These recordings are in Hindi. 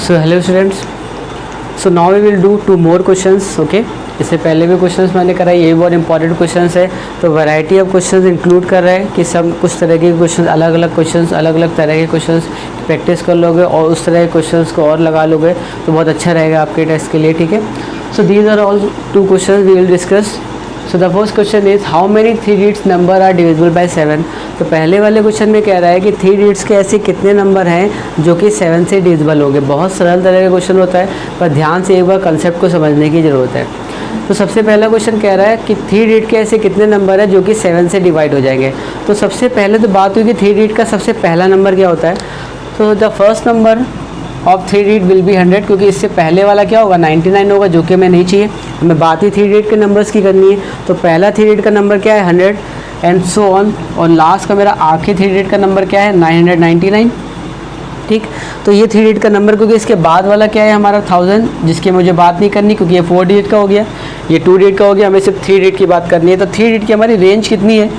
So hello students, so now we will do 2 more questions. Okay, इससे पहले भी क्वेश्चंस मैंने कराई, ये भी बहुत इंपॉर्टेंट क्वेश्चंस है. तो वैरायटी ऑफ क्वेश्चंस इंक्लूड कर रहा है कि सब कुछ तरह के क्वेश्चंस, अलग अलग क्वेश्चंस, अलग अलग तरह के क्वेश्चंस प्रैक्टिस कर लोगे और उस तरह के क्वेश्चंस को और लगा लोगे तो बहुत अच्छा रहेगा आपके टेस्ट के लिए. ठीक है, so these are all 2 questions we will discuss. So the first question is how many 3 digits number are divisible by 7. तो पहले वाले क्वेश्चन में कह रहा है कि 3 डिजिट्स के ऐसे कितने नंबर हैं जो कि 7 से डिविजिबल होंगे. बहुत सरल तरह का क्वेश्चन होता है, पर ध्यान से एक बार कंसेप्ट को समझने की ज़रूरत है. तो सबसे पहला क्वेश्चन कह रहा है कि 3 डिजिट के ऐसे कितने नंबर हैं जो कि 7 से डिवाइड हो जाएंगे. तो सबसे पहले तो बात हुई कि 3 डिजिट का सबसे पहला नंबर क्या होता है. तो the first number of 3 digit will be 100, क्योंकि इससे पहले वाला क्या होगा 99 होगा, जो कि हमें नहीं चाहिए. हमें बात ही 3 डिजिट के नंबर्स की करनी है. तो पहला 3 डिजिट का नंबर क्या है 100 एंड सो ऑन. और लास्ट का मेरा आखिरी 3 डिजिट का नंबर क्या है 999. ठीक, तो ये 3 डिजिट का नंबर, क्योंकि इसके बाद वाला क्या है हमारा 1000, जिसकी मुझे बात नहीं करनी क्योंकि ये 4 डिजिट का हो गया, ये 2 डिजिट का हो गया, हमें सिर्फ 3 डिजिट की बात करनी है. तो 3 डिजिट की हमारी रेंज कितनी है.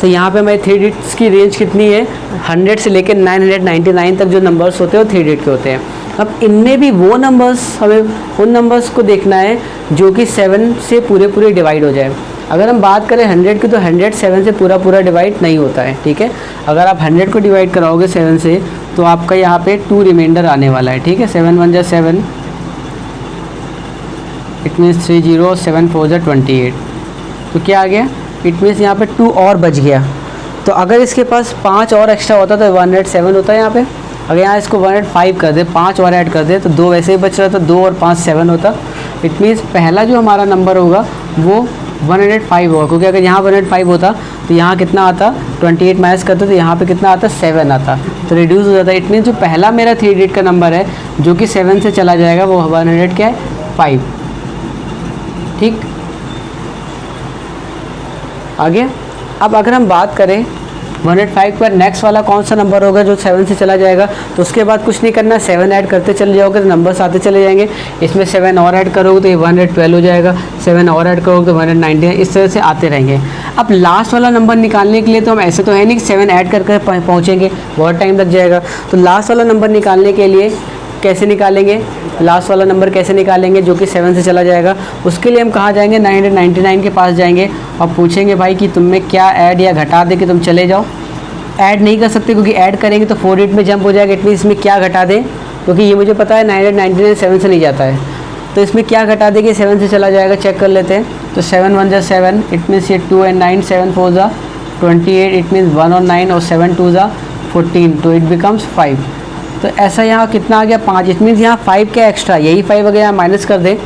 तो यहाँ पे हमारी 3 डिजिट्स की रेंज कितनी है 100 से लेकर 999 तक जो नंबर्स होते हैं वो 3 डिजिट के होते हैं. अब इनमें भी वो नंबर्स, हमें उन नंबर्स को देखना है जो कि 7 से पूरे डिवाइड हो जाए. अगर हम बात करें 100 की, तो 100 7 से पूरा डिवाइड नहीं होता है. ठीक है, अगर आप 100 को डिवाइड कराओगे 7 से तो आपका यहाँ पे 2 रिमाइंडर आने वाला है. ठीक है, 7 1 जा 7, इट मीन्स 30, 7 4 जा 28. तो क्या आ गया, इट मीन्स यहाँ पे 2 और बच गया. तो अगर इसके पास 5 और एक्स्ट्रा होता तो 107 होता है यहाँ पे. अगर यहाँ इसको 105 कर दे, 5 और ऐड कर दे तो 2 वैसे ही बच रहा था, 2 और 5 7 होता. इट मीन्स पहला जो हमारा नंबर होगा वो 105 होगा, क्योंकि अगर यहाँ 105 होता तो यहाँ कितना आता 28 माइनस करते तो यहाँ पे कितना आता 7 आता, तो रिड्यूस हो जाता. इट मीन्स जो पहला मेरा 3 डिजिट का नंबर है जो कि 7 से चला जाएगा वो 100 क्या है 5. ठीक, आगे अब अगर हम बात करें 105 पर नेक्स्ट वाला कौन सा नंबर होगा जो 7 से चला जाएगा. तो उसके बाद कुछ नहीं करना, 7 ऐड करते चले जाओगे तो नंबर्स आते चले जाएंगे. इसमें 7 और ऐड करोगे तो ये 112 हो जाएगा, 7 और ऐड करोगे तो 190, इस तरह से आते रहेंगे. अब लास्ट वाला नंबर निकालने के लिए तो हम ऐसे तो है नहीं कि 7 ऐड करके पहुँचेंगे, बहुत टाइम लग जाएगा. तो लास्ट वाला नंबर निकालने के लिए कैसे निकालेंगे, लास्ट वाला नंबर कैसे निकालेंगे जो कि 7 से चला जाएगा. उसके लिए हम कहाँ जाएंगे 999 के पास जाएंगे और पूछेंगे भाई कि तुम में क्या ऐड या घटा दे कि तुम चले जाओ. ऐड नहीं कर सकते क्योंकि ऐड करेंगे तो 4 डिजिट में जंप हो जाएगा. इट मीन इसमें क्या घटा दें, क्योंकि ये मुझे पता है 999 7 से नहीं जाता है, तो इसमें क्या घटा दे कि 7 से चला जाएगा, चेक कर लेते हैं. तो 7 1 जा 7, इट मीन्स ये 2 and 9, 7 4 जा 28, इट मीन्स 1 और 9 और 7 2 जा 14, तो इट बिकम्स 5. तो ऐसा यहाँ कितना आ गया 5. इट मीन्स यहाँ 5 क्या एक्स्ट्रा, यही 5 अगर यहाँ माइनस कर दें,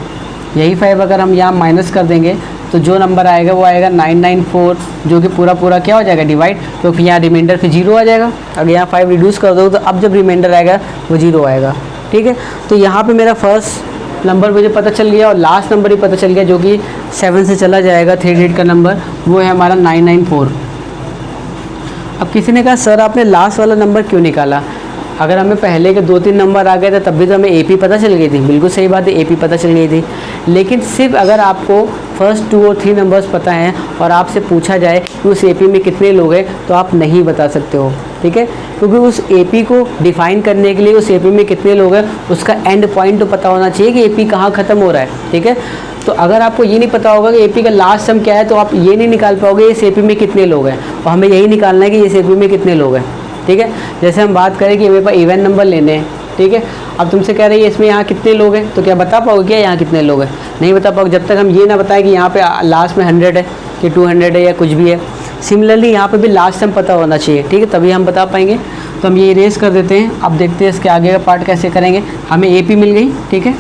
यही 5 अगर हम यहाँ माइनस कर देंगे तो जो नंबर आएगा वो आएगा 994, जो कि पूरा क्या हो जाएगा डिवाइड, तो फिर यहाँ रिमाइंडर फिर 0 आ जाएगा. अगर यहाँ 5 रिड्यूस कर दो तो अब जब रिमाइंडर आएगा वो 0 आएगा. ठीक है, तो यहाँ पे मेरा फर्स्ट नंबर मुझे पता चल गया और लास्ट नंबर ही पता चल गया जो कि 7 से चला जाएगा 3 डिजिट का नंबर, वो है हमारा 994. अब किसी ने कहा सर आपने लास्ट वाला नंबर क्यों निकाला, अगर हमें पहले के 2-3 नंबर आ गए थे तब भी तो हमें एपी पता चल गई थी. बिल्कुल सही बात है, एपी पता चल गई थी. लेकिन सिर्फ अगर आपको फर्स्ट 2 और 3 नंबर्स पता हैं और आपसे पूछा जाए कि उस एपी में कितने लोग हैं तो आप नहीं बता सकते हो. ठीक है, क्योंकि उस एपी को डिफाइन करने के लिए उस एपी में कितने लोग हैं उसका एंड पॉइंट तो पता होना चाहिए कि एपी कहाँ ख़त्म हो रहा है. ठीक है, तो अगर आपको ये नहीं पता होगा कि एपी का लास्ट सम क्या है तो आप ये नहीं निकाल पाओगे इस एपी में कितने लोग हैं, और हमें यही निकालना है कि इस एपी में कितने लोग हैं. ठीक है, जैसे हम बात करें कि मेरे पास इवन नंबर लेने हैं. ठीक है, अब तुमसे कह रही है इसमें यहाँ कितने लोग हैं, तो क्या बता पाओगे क्या यहाँ कितने लोग हैं, नहीं बता पाओगे जब तक हम ये ना बताएं कि यहाँ पे लास्ट में 100 है कि 200 है या कुछ भी है. सिमिलरली यहाँ पे भी लास्ट सम पता होना चाहिए. ठीक है, तभी हम बता पाएंगे. तो हम ये इरेज कर देते हैं. अब देखते हैं इसके आगे का पार्ट कैसे करेंगे. हमें एपी मिल गई. ठीक है,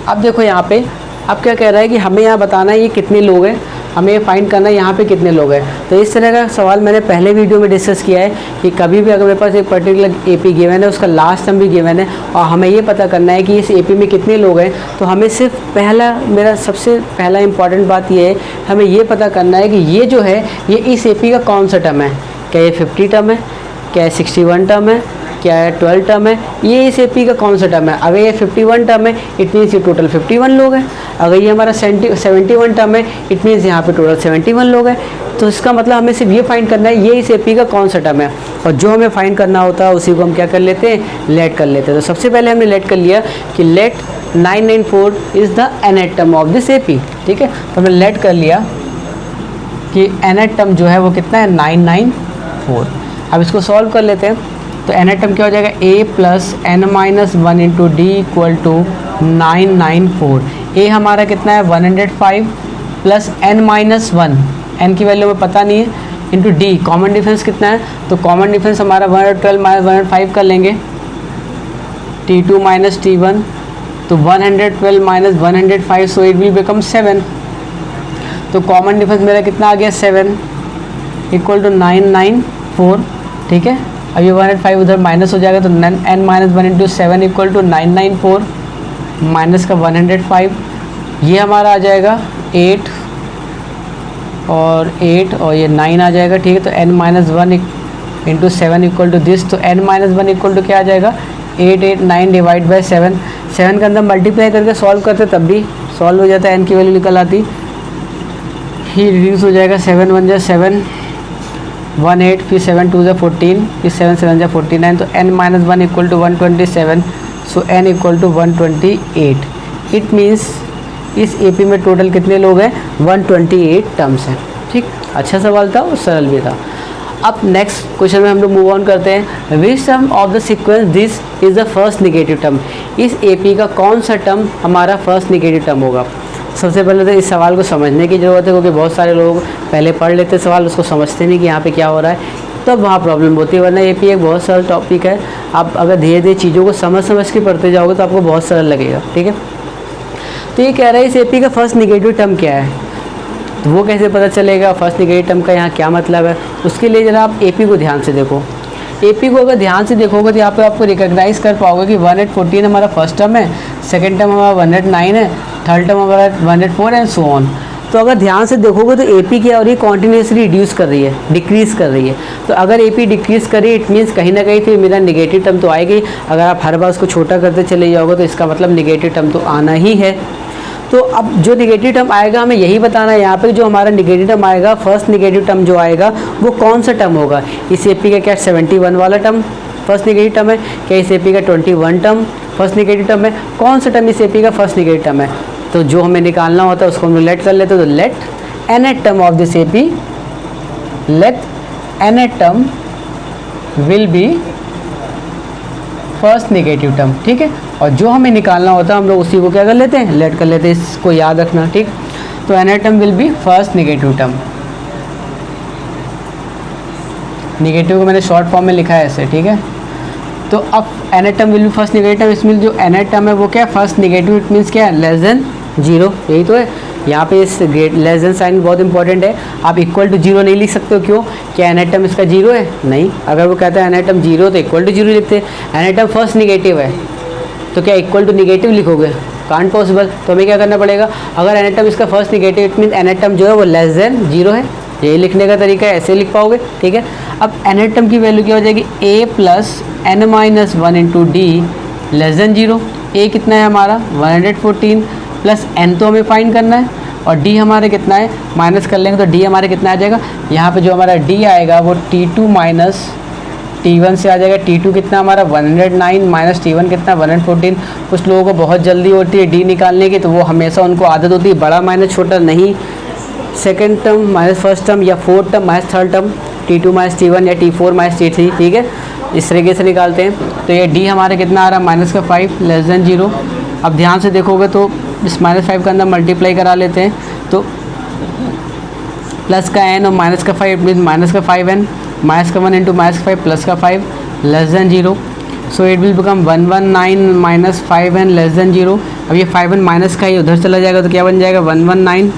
अब देखो यहाँ पे अब क्या कह रहा है कि हमें यहाँ बताना है ये कितने लोग हैं, हमें ये फाइंड करना है यहाँ पे कितने लोग हैं. तो इस तरह का सवाल मैंने पहले वीडियो में डिस्कस किया है कि कभी भी अगर मेरे पास एक पर्टिकुलर एपी गिवन है, उसका लास्ट सम भी गिवन है और हमें ये पता करना है कि इस एपी में कितने लोग हैं, तो हमें सिर्फ मेरा सबसे पहला इंपॉर्टेंट बात ये है, हमें ये पता करना है कि ये जो है ये इस एपी का कौन सा टर्म है. क्या ये 50 टर्म है, क्या ये 61 टर्म है, क्या है 12 टर्म है, ये इस एपी का कौन सा टर्म है, अगर ये 51 टर्म है इट मीन्स ये टोटल 51 लोग हैं, अगर ये हमारा 71 टर्म है इट मीन्स यहाँ पे टोटल 71 लोग हैं। तो इसका मतलब हमें सिर्फ ये फाइंड करना है ये इस एपी का कौन सा टर्म है, और जो हमें फाइंड करना होता है उसी को हम क्या कर लेते हैं, लेट कर लेते हैं। तो सबसे पहले हमने लेट कर लिया कि let 994 is the nth term of this AP, ठीक है। तो हमने लेट कर लिया कि nth टर्म जो है वो कितना है 994। अब इसको सॉल्व कर लेते हैं। तो nth टर्म क्या हो जाएगा, a plus n minus 1 into D equal to 994। a हमारा कितना है 105 प्लस n माइनस 1, n की वैल्यू हमें पता नहीं है, इंटू डी कॉमन डिफरेंस कितना है, तो कॉमन डिफरेंस हमारा 112 माइनस 105 कर लेंगे, t2 माइनस t1, तो 112 minus 105 so it will become 7। तो कॉमन डिफरेंस मेरा कितना आ गया 7 इक्वल टू 994, ठीक है। अब ये 105 उधर माइनस हो जाएगा तो n minus 1 into 7 equal to 994 minus का 105, ये हमारा आ जाएगा 8 और ये 9 आ जाएगा, ठीक है। तो n minus 1 into 7 equal to this, तो n माइनस 1 इक्वल टू क्या आ जाएगा 889 डिवाइड बाई 7 के अंदर मल्टीप्लाई करके सॉल्व करते तब भी सॉल्व हो जाता है, n की वैल्यू निकल आती, ही रिड्यूस हो जाएगा 7 1 जा 7 1 8, फिर 7 2 जा 14, फिर 7 7 जा 49, तो n minus 1 equal to 127, so n equal to 128। It means इस एपी में टोटल कितने लोग हैं 128 टर्म्स हैं, ठीक। अच्छा सवाल था और सरल भी था। अब नेक्स्ट क्वेश्चन में हम लोग मूव ऑन करते हैं। Which term of the sequence this is the first negative term, इस एपी का कौन सा टर्म हमारा फर्स्ट निगेटिव टर्म होगा। सबसे पहले तो इस सवाल को समझने की ज़रूरत है, क्योंकि बहुत सारे लोग पहले पढ़ लेते सवाल, उसको समझते नहीं कि यहाँ पे क्या हो रहा है, तब वहाँ प्रॉब्लम होती है। वरना एपी एक बहुत सरल टॉपिक है, आप अगर धीरे धीरे चीज़ों को समझ के पढ़ते जाओगे तो आपको बहुत सरल लगेगा, ठीक है। तो ये कह रहा है इस एपी का फर्स्ट निगेटिव टर्म क्या है, तो वो कैसे पता चलेगा फर्स्ट निगेटिव टर्म का यहाँ क्या मतलब है। उसके लिए ज़रा आप एपी को ध्यान से देखो। एपी को अगर ध्यान से देखोगे तो यहाँ पे आपको रिकॉग्नाइज कर पाओगे कि 114 हमारा फर्स्ट टर्म है, सेकंड टर्म हमारा 109 है, थर्ड टर्म हमारा 104 एंड सो ऑन। तो अगर ध्यान से देखोगे तो एपी क्या हो रही है, कॉन्टिन्यूसली रिड्यूस कर रही है, डिक्रीज़ कर रही है। तो अगर एपी डिक्रीज़ कर रही है इट मीन्स कहीं ना कहीं फिर मेरा निगेटिव टर्म तो आएगी। अगर आप हर बार उसको छोटा करते चले जाओगे तो इसका मतलब निगेटिव टर्म तो आना ही है। तो अब जो निगेटिव टर्म आएगा हमें यही बताना है यहाँ पे, जो हमारा निगेटिव टर्म आएगा फर्स्ट निगेटिव टर्म जो आएगा वो कौन सा टर्म होगा। इस एपी का क्या 71 वाला टर्म फर्स्ट निगेटिव टर्म है, क्या इस एपी का 21 टर्म फर्स्ट निगेटिव टर्म है, कौन सा टर्म इस एपी का फर्स्ट निगेटिव टर्म है। तो जो हमें निकालना होता है उसको हम लेट कर लेते हैं। तो let nth term of this AP, let nth term will be first negative term, ठीक है। और जो हमें निकालना होता है हम लोग उसी को क्या कर लेते हैं, लेट कर लेते हैं। इसको याद रखना, ठीक। तो nth term will be first negative term. Negative को मैंने शॉर्ट फॉर्म में लिखा है ऐसे, ठीक है। तो अब nth term will be first negative term, इसमें जो nth टर्म है वो क्या है फर्स्ट निगेटिव, इट मीन्स क्या है लेस देन 0, यही तो है। यहाँ पे इस लेस देन साइन बहुत इंपॉर्टेंट है। आप इक्वल टू 0 नहीं लिख सकते हो, क्यों, क्या nth टर्म इसका 0 है, नहीं। अगर वो कहता है nth टर्म 0 तो इक्वल टू 0 लिखते हैं। nth टर्म फर्स्ट निगेटिव है तो क्या इक्वल टू निगेटिव लिखोगे, कांट पॉसिबल। तो हमें क्या करना पड़ेगा, अगर nth टर्म इसका first negative it mean nth term जो है वो लेस देन 0 है, यही लिखने का तरीका है, ऐसे लिख पाओगे, ठीक है। अब nth टर्म की वैल्यू क्या हो जाएगी, a plus n minus 1 into D less than 0। a कितना है हमारा 114 प्लस n तो हमें फाइंड करना है, और d हमारे कितना है माइनस कर लेंगे तो d हमारे कितना आ जाएगा, यहाँ पे जो हमारा d आएगा वो t2 माइनस t1 से आ जाएगा। t2 कितना हमारा 109 माइनस t1 कितना 114। कुछ लोगों को बहुत जल्दी होती है d निकालने की, तो वो हमेशा उनको आदत होती है बड़ा माइनस छोटा, नहीं second term minus first term या fourth term minus third term, t2 minus t1 या t4 माइनस t3, ठीक है। इस तरीके से निकालते हैं। तो ये d हमारे कितना आ रहा है माइनस का 5 लेस देन 0। अब ध्यान से देखोगे तो इस माइनस 5 के अंदर मल्टीप्लाई करा लेते हैं, तो प्लस का n और माइनस का 5 मीन माइनस का 5n, माइनस का 1 इंटू माइनस का 5 प्लस का 5 less than 0। So it will become 119 minus 5n less than 0। अब ये 5n माइनस का ही उधर चला जाएगा तो क्या बन जाएगा 119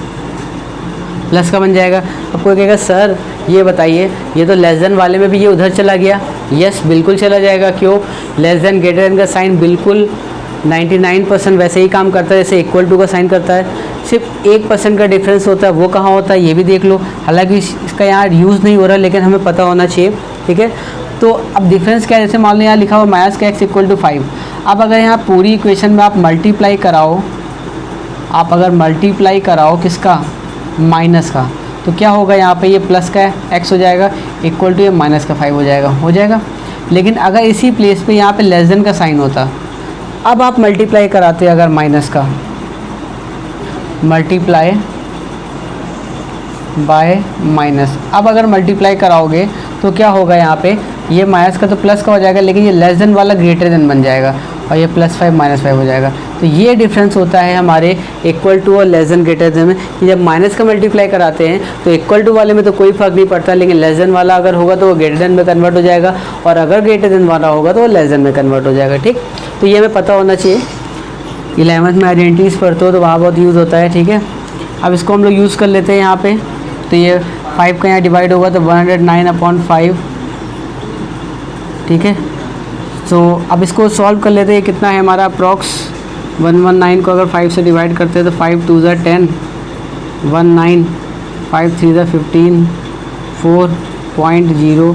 प्लस का बन जाएगा। अब कोई कहेगा सर ये बताइए ये तो लेस देन वाले में भी ये उधर चला गया। यस बिल्कुल चला जाएगा, क्यों, लेस देन ग्रेटर देन का साइन बिल्कुल 99% वैसे ही काम करता है जैसे इक्वल टू का साइन करता है। सिर्फ 1% का डिफरेंस होता है, वो कहाँ होता है ये भी देख लो। हालांकि इसका यहाँ यूज़ नहीं हो रहा लेकिन हमें पता होना चाहिए, ठीक है। तो अब डिफरेंस क्या है, जैसे मान लो यहाँ लिखा हुआ माइनस का एक्स इक्वल टू 5। अब अगर यहाँ पूरी इक्वेशन में आप मल्टीप्लाई कराओ, आप अगर मल्टीप्लाई कराओ किसका, माइनस का, तो क्या होगा यहाँ पे, ये प्लस का एक्स हो जाएगा इक्वल टू ये माइनस का 5 हो जाएगा। लेकिन अगर इसी प्लेस पे यहाँ पे लेस देन का साइन होता, अब आप मल्टीप्लाई कराते अगर माइनस का, मल्टीप्लाई बाय माइनस, अब अगर मल्टीप्लाई कराओगे तो क्या होगा यहाँ पे, ये माइनस का तो प्लस का हो जाएगा, लेकिन ये लेस देन वाला ग्रेटर देन बन जाएगा और ये +5 -5 हो जाएगा। तो ये डिफरेंस होता है हमारे इक्वल टू और लेस देन ग्रेटर देन में, कि जब माइनस का मल्टीप्लाई कराते हैं तो इक्वल टू वाले में तो कोई फ़र्क नहीं पड़ता, लेकिन लेस देन वाला अगर होगा तो वो ग्रेटर देन में कन्वर्ट हो जाएगा, और अगर ग्रेटर देन वाला होगा तो वो लेस देन में कन्वर्ट हो जाएगा। ठीक, तो ये हमें पता होना चाहिए। 11th में आइडेंटिटीज़ पढ़ते हो तो वहाँ बहुत यूज़ होता है। ठीक है, अब इसको हम लोग यूज़ कर लेते हैं यहाँ पे। तो ये 5 का यहाँ डिवाइड होगा तो 109/5। ठीक है, तो अब इसको सॉल्व कर लेते हैं। कितना है हमारा अप्रॉक्स 119 को अगर 5 से डिवाइड करते हैं तो 5 2 ज़ा 10, 19, 5 3 ज़ा 15, 4.0,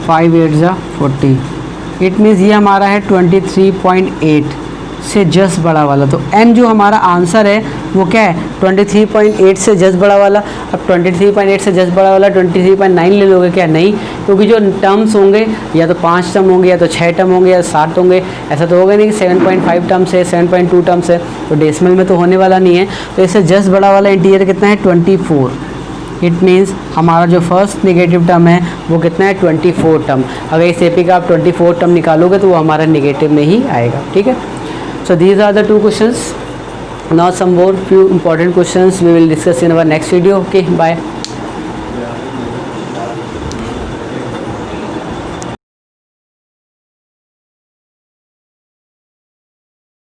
5 8 ज़ा 40। इट मीन्स ये हमारा है 23.8 से जस्ट बड़ा वाला। तो n जो हमारा आंसर है वो क्या है, 23.8 से जस्ट बड़ा वाला। अब 23.8 से जस्ट बड़ा वाला 23.9 ले लोगे क्या, नहीं, क्योंकि जो टर्म्स होंगे या तो 5 टर्म होंगे या तो 6 टर्म होंगे या 7 होंगे, ऐसा तो होगा नहीं कि 7.5 टर्म्स है, 7.2 टर्म्स है, तो डेसिमल में तो होने वाला नहीं है। तो इससे जस्ट बड़ा वाला इंटीजर कितना है, 24। इट मीन्स हमारा जो फर्स्ट नेगेटिव टर्म है वो कितना है, 24 टर्म। अगर इस एपी का आप 24 टर्म निकालोगे तो वो हमारा नेगेटिव में ही आएगा। ठीक है, so these are the 2 questions. Now some more few important questions we will discuss in our next video. Okay, bye.